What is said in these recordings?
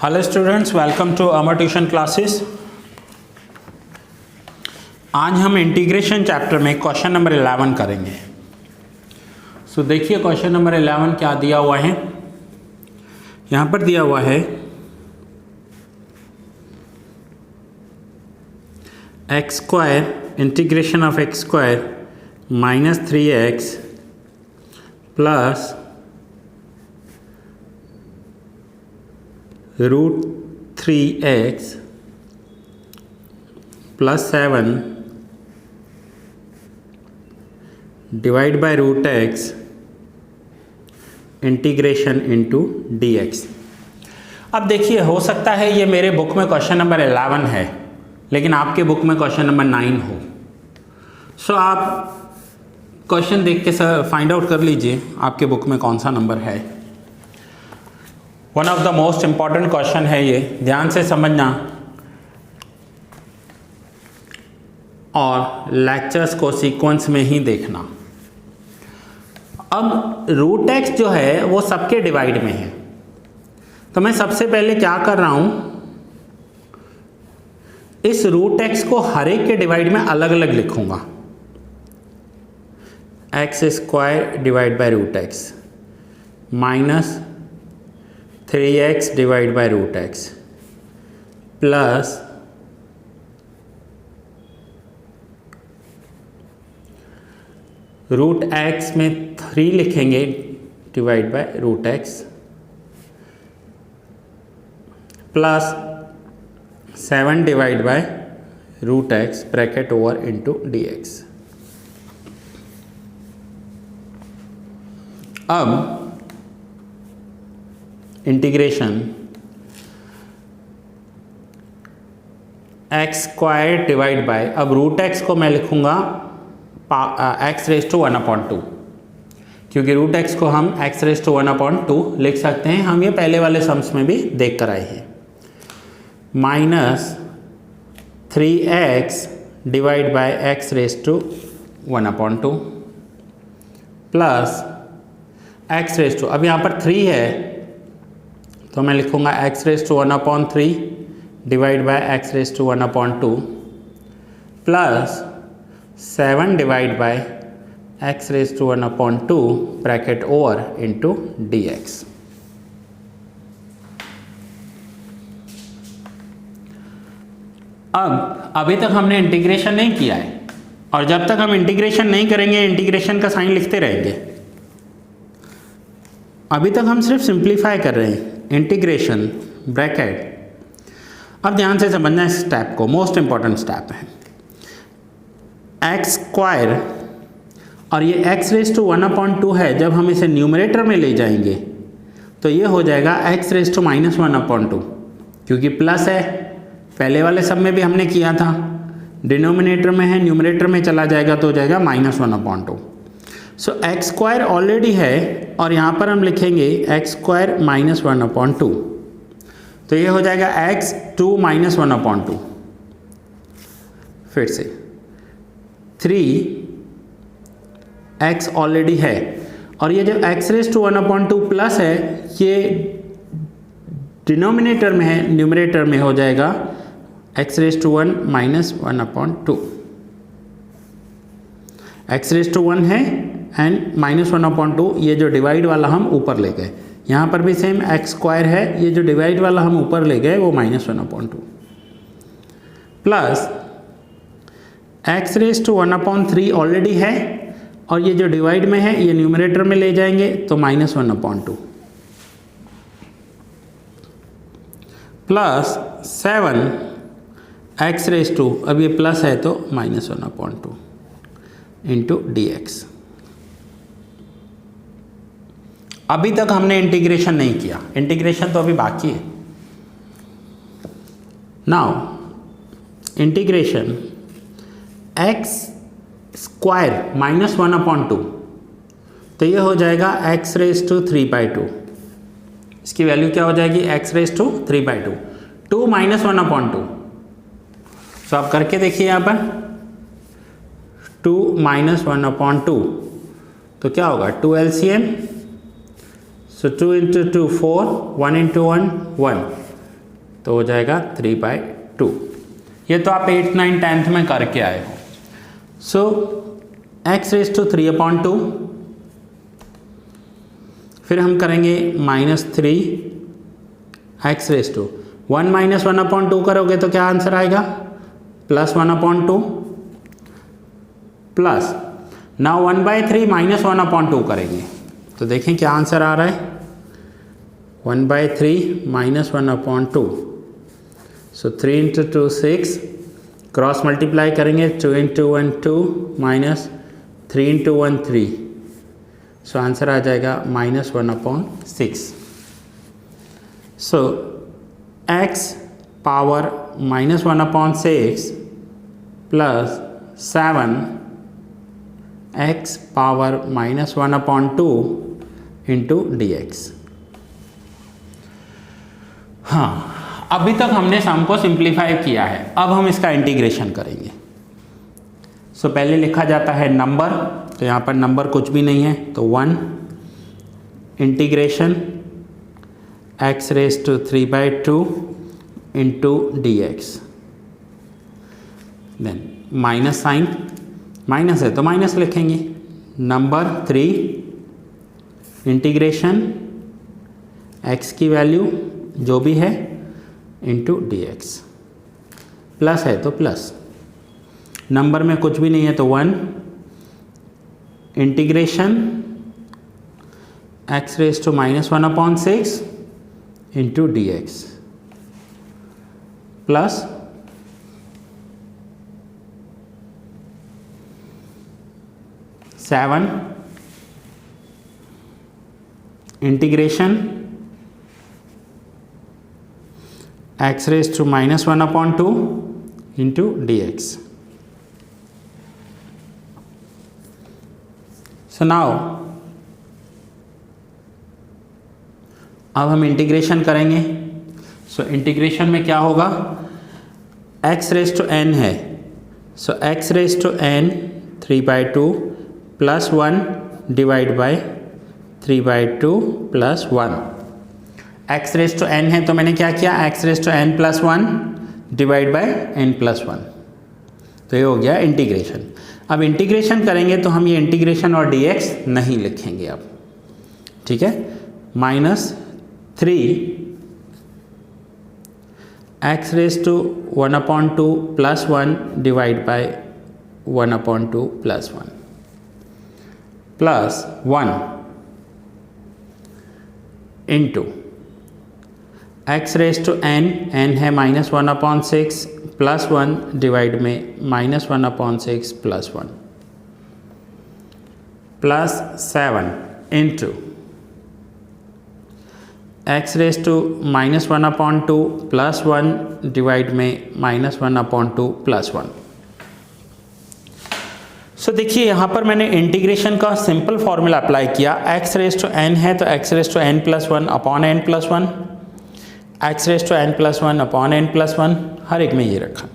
Hello students, welcome to Amar tuition classes. आज हम integration chapter में क्वेश्चन नंबर 11 करेंगे। सो देखिए क्वेश्चन नंबर 11 क्या दिया हुआ है। यहाँ पर दिया हुआ है x square integration of x square minus 3x plus root 3x plus 7 divide by root x integration into dx। अब देखिए, हो सकता है ये मेरे बुक में क्वेश्चन नंबर 11 है, लेकिन आपके बुक में क्वेश्चन नंबर 9 हो। सो आप क्वेश्चन देख के फाइंड आउट कर लीजिए आपके बुक में कौन सा नंबर है। One of the most important question है ये, ध्यान से समझना और लेक्चर्स को सीक्वेंस में ही देखना। अब रूट एक्स जो है वो सबके डिवाइड में है, तो मैं सबसे पहले क्या कर रहा हूं, इस रूट एक्स को हर एक के डिवाइड में अलग अलग लिखूंगा। X square divide by root x minus 3x divide by root x plus root x में 3 लिखेंगे divide by root x plus 7 divide by root x bracket over into dx। अब integration x square divide by, अब root x को मैं लिखूंगा x raise to 1/2, क्योंकि root x को हम एक्स रेज टू 1/2 लिख सकते हैं। हम ये पहले वाले सम्स में भी देख कर आए हैं। Minus 3x divide by x raise to 1/2 plus x raise to, अब यहाँ पर 3 है तो मैं लिखूंगा x raise to 1/3 divide by x raise to 1/2 plus 7 divide by x raise to 1/2 bracket over into dx। अब अभी तक हमने इंटीग्रेशन नहीं किया है, और जब तक हम इंटीग्रेशन नहीं करेंगे इंटीग्रेशन का साइन लिखते रहेंगे। अभी तक हम सिर्फ सिंप्लीफाई कर रहे हैं, इंटीग्रेशन ब्रैकेट। अब ध्यान से समझना इस स्टेप को, मोस्ट इंपॉर्टेंट स्टेप है। एक्स स्क्वायर और ये एक्स रेज टू 1/2 है, जब हम इसे न्यूमरेटर में ले जाएंगे तो ये हो जाएगा एक्स रेज टू माइनस 1/2, क्योंकि प्लस है, पहले वाले सब में भी हमने किया था। डिनोमिनेटर में है, न्यूमरेटर में चला जाएगा तो हो जाएगा माइनस 1/2। सो एक्स स्क्वायर ऑलरेडी है, और यहाँ पर हम लिखेंगे एक्स स्क्वायर माइनस 1/2, तो ये हो जाएगा एक्स टू माइनस 1/2। फिर से 3x ऑलरेडी है, और ये जो एक्स रेज टू 1/2 प्लस है ये डिनोमिनेटर में है, न्यूमरेटर में हो जाएगा x raise to 1 minus 1/2। X raise to 1 है एंड माइनस 1/2, ये जो डिवाइड वाला हम ऊपर ले गए। यहाँ पर भी सेम एक्स स्क्वायर है, ये जो डिवाइड वाला हम ऊपर ले गए वो minus 1/2 plus x raise to 1/3 already है, और ये जो डिवाइड में है ये न्यूमरेटर में ले जाएंगे तो minus 1/2 plus 7 x raise to, अब ये प्लस है तो माइनस 1/2 इंटू dx। अभी तक हमने इंटीग्रेशन नहीं किया, इंटीग्रेशन तो अभी बाकी है। Now integration x square minus 1/2, तो ये हो जाएगा एक्स रेज टू 3/2। इसकी वैल्यू क्या हो जाएगी, एक्स रेज टू 3/2, 2 माइनस 1/2। सो आप करके देखिए यहाँ पर 2 माइनस 1/2, तो क्या होगा 2 LCM, So 2 into 2 4, 1 into 1 1, तो हो जाएगा 3/2। ये तो आप 8th 9th 10th में करके आए हो। सो x⁻², फिर हम करेंगे -3 x⁻²। 1 - 1/2 करोगे तो क्या आंसर आएगा? +1/2 प्लस, नाउ 1/3 - 1/2 करेंगे तो देखें क्या आंसर आ रहा है। 1/3 - 1/2, सो 3 × 2 6, क्रॉस मल्टीप्लाई करेंगे 2 × 1 2 माइनस 3 × 1 3, सो आंसर आ जाएगा -1/6। सो x power -1/6 plus 7 x power -1/2 into dx। हाँ, अभी तक हमने सम को सिंप्लीफाई किया है, अब हम इसका इंटीग्रेशन करेंगे। सो पहले लिखा जाता है नंबर, तो यहाँ पर नंबर कुछ भी नहीं है तो 1 integration x⁻³ into dx, then minus sign, minus है तो माइनस लिखेंगे। नंबर 3 इंटीग्रेशन x की वैल्यू जो भी है इंटू dx, प्लस है तो प्लस, नंबर में कुछ भी नहीं है तो 1 integration x⁻⁻1/6 into dx plus 7 integration x⁻⁻1/2 into dx। So now अब हम इंटीग्रेशन करेंगे। सो इंटीग्रेशन में क्या होगा, x⁻n है, सो x⁻n 3/2 plus 1 divide by 3/2 plus 1। x⁻n है तो मैंने क्या किया, x⁻n plus 1 divide by n plus 1, तो ये हो गया इंटीग्रेशन। अब इंटीग्रेशन करेंगे तो हम ये इंटीग्रेशन और dx नहीं लिखेंगे अब, ठीक है। -3 x⁻² plus 1 divide by 1/2 plus 1 plus 1 into x⁻n, n है -1/6 प्लस 1 डिवाइड में -1/6 plus 1 plus 7 into x⁻⁻² plus 1 divide में -1/2 प्लस 1। सो देखिए यहाँ पर मैंने इंटीग्रेशन का सिंपल फॉर्मूला अप्लाई किया। x⁻n है तो x⁻n plus 1 upon n plus 1, x⁻n plus 1 upon n plus 1, हर एक में ये रखा।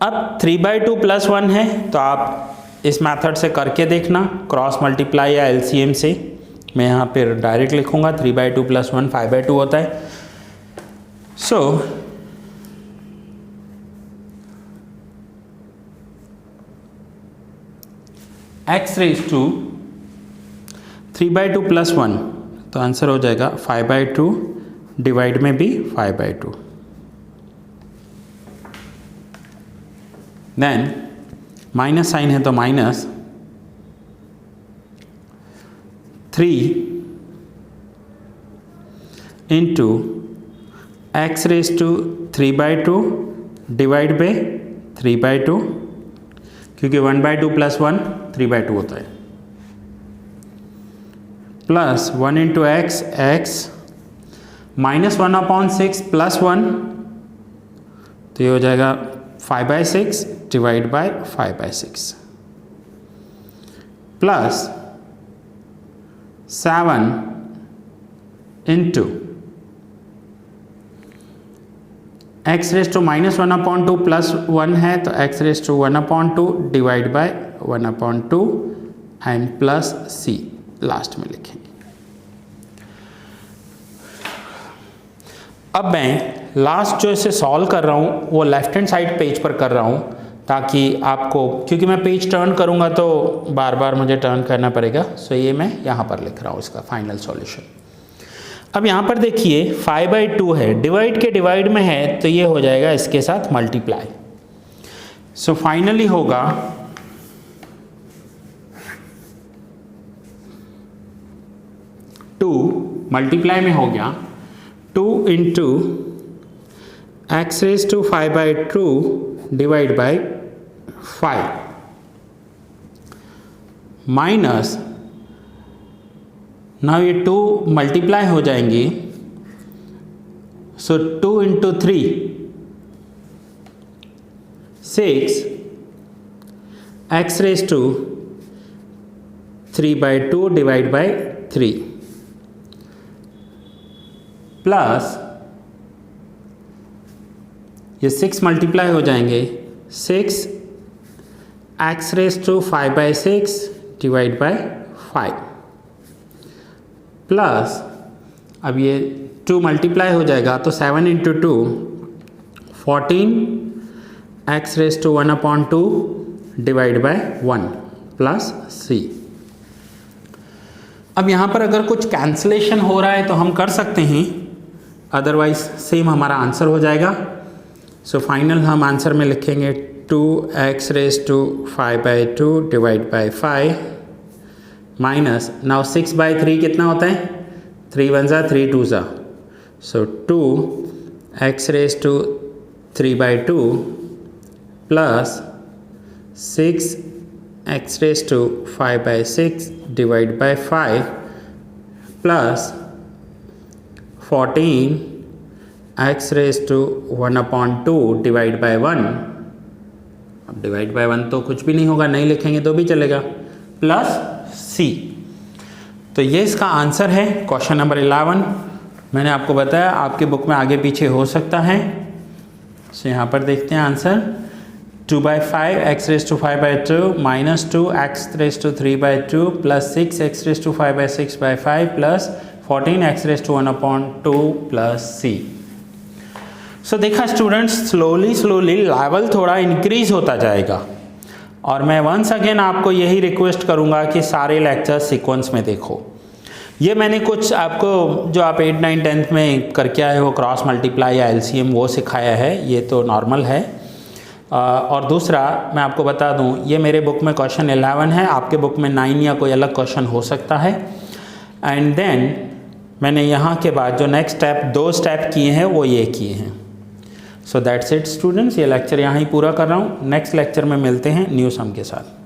अब 3/2 प्लस 1 है तो आप इस मेथड से करके देखना, क्रॉस मल्टीप्लाई या LCM से। मैं यहाँ पर डायरेक्ट लिखूँगा 3/2 प्लस 1 5/2 होता है। सो x⁻³ प्लस 1 तो आंसर हो जाएगा 5/2 डिवाइड में भी 5/2, देन माइनस साइन है तो minus 3 into x⁻³ divide by 3/2, क्योंकि 1/2 प्लस 1 3/2 होता है, प्लस 1 इंटू x, -1/6 प्लस 1 तो ये हो जाएगा 5/6 divide by 5/6 plus 7 into x⁻⁻1/2 plus 1 है तो x⁻1/2 divide by 1/2 and plus c last में लिखेंगे। अब मैं लास्ट जो इसे सॉल्व कर रहा हूँ वो लेफ्ट हैंड साइड पेज पर कर रहा हूँ, ताकि आपको, क्योंकि मैं पेज टर्न करूँगा तो बार बार मुझे टर्न करना पड़ेगा। सो ये मैं यहाँ पर लिख रहा हूँ इसका फाइनल सॉल्यूशन। अब यहाँ पर देखिए 5/2 है, डिवाइड के डिवाइड में है तो ये हो जाएगा इसके साथ मल्टीप्लाई। सो फाइनली होगा 2 मल्टीप्लाई में हो गया 2 into x raise to 5/2 divide by 5 minus, now ये 2 मल्टीप्लाई हो जाएंगी, so 2 into 3 6 x raise to 3/2 divide by 3 plus ये 6 मल्टीप्लाई हो जाएंगे 6 x raise to 5/6 divide by 5 plus, अब ये 2 मल्टीप्लाई हो जाएगा तो 7 into 2 14 x raise to 1/2 divide by 1 plus c। अब यहाँ पर अगर कुछ कैंसलेशन हो रहा है तो हम कर सकते हैं, अदरवाइज सेम हमारा आंसर हो जाएगा। सो फाइनल हम आंसर में लिखेंगे 2x raise to 5/2 divide by 5 minus, now 6/3 कितना होता है, 3 1 जा 3 2 जा, सो 2x रेज टू 3/2 प्लस 6x raise to 5/6 divide by 5 plus 14 x raise to 1/2 divide by 1, अब डिवाइड बाई 1 तो कुछ भी नहीं होगा, नहीं लिखेंगे तो भी चलेगा, प्लस c। तो ये इसका आंसर है क्वेश्चन नंबर 11। मैंने आपको बताया आपके बुक में आगे पीछे हो सकता है। सो यहाँ पर देखते हैं answer, 2/5 x raise to 5/2 minus 2 x raise to 3/2 plus 6 x raise to 5/6/5 plus 14 x raise to 1/2 plus c। So देखा स्टूडेंट्स, स्लोली लेवल थोड़ा इंक्रीज होता जाएगा, और मैं वंस अगेन आपको यही रिक्वेस्ट करूंगा कि सारे लेक्चर्स सीक्वेंस में देखो। ये मैंने कुछ आपको जो आप 8 9 10th में करके आए हो क्रॉस मल्टीप्लाई या LCM वो सिखाया है, ये तो नॉर्मल है। और दूसरा मैं आपको बता दूं, ये मेरे बुक में क्वेश्चन 11 है, आपके बुक में 9 या कोई अलग क्वेश्चन हो सकता है। एंड देन मैंने यहाँ के बाद जो नेक्स्ट स्टेप 2 स्टेप किए हैं वो ये किए हैं। सो दैट्स इट स्टूडेंट्स, ये लेक्चर यहाँ ही पूरा कर रहा हूँ। नेक्स्ट लेक्चर में मिलते हैं न्यू सम के साथ।